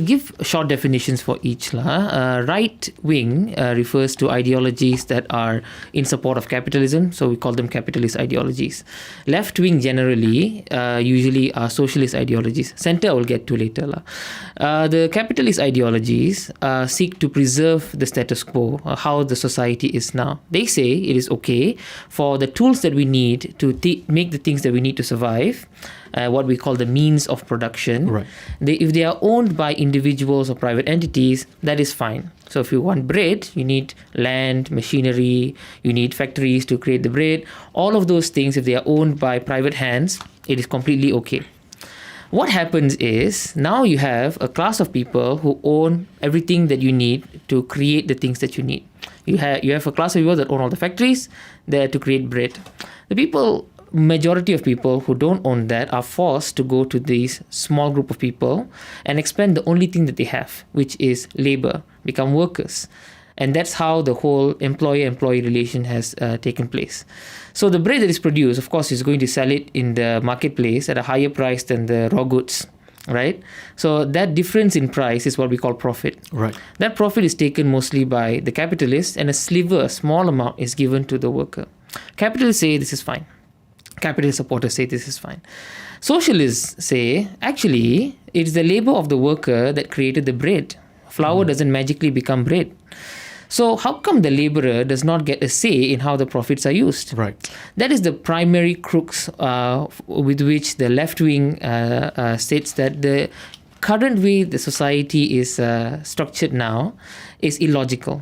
Give short definitions for each. Right wing refers to ideologies that are in support of capitalism, so we call them capitalist ideologies. Left wing generally usually are socialist ideologies. Center I will get to later. The capitalist ideologies seek to preserve the status quo, how the society is now. They say it is okay for the tools that we need to make the things that we need to survive, what we call the means of production. Right. If they are owned by individuals or private entities, that is fine. So if you want bread, you need land, machinery, you need factories to create the bread. All of those things, if they are owned by private hands, it is completely okay. What happens is now you have a class of people who own everything that you need to create the things that you need. You have a class of people that own all the factories there to create bread. Majority of people who don't own that are forced to go to this small group of people and expend the only thing that they have, which is labor, become workers. And that's how the whole employer-employee relation has taken place. So the bread that is produced, of course, is going to sell it in the marketplace at a higher price than the raw goods, right? So that difference in price is what we call profit. Right. That profit is taken mostly by the capitalists, and a small amount is given to the worker. Capitalists say this is fine. Capitalist supporters say this is fine. Socialists say, actually, it's the labor of the worker that created the bread. Flour doesn't magically become bread. So how come the laborer does not get a say in how the profits are used? Right. That is the primary crux with which the left wing states that the current way the society is structured now is illogical.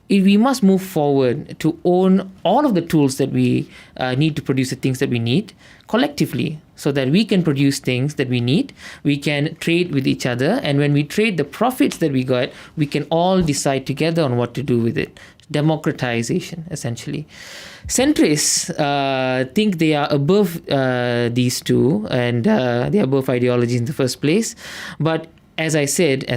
We must move forward to own all of the tools that we need to produce the things that we need collectively, so that we can produce things that we need. We can trade with each other, and when we trade the profits that we got, we can all decide together on what to do with it. Democratization, essentially. Centrists think they are above these two, and they are above ideology in the first place. But as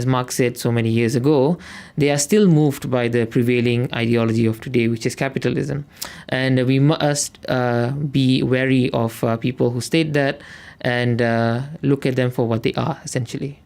Marx said so many years ago, they are still moved by the prevailing ideology of today, which is capitalism. And we must be wary of people who state that and look at them for what they are, essentially.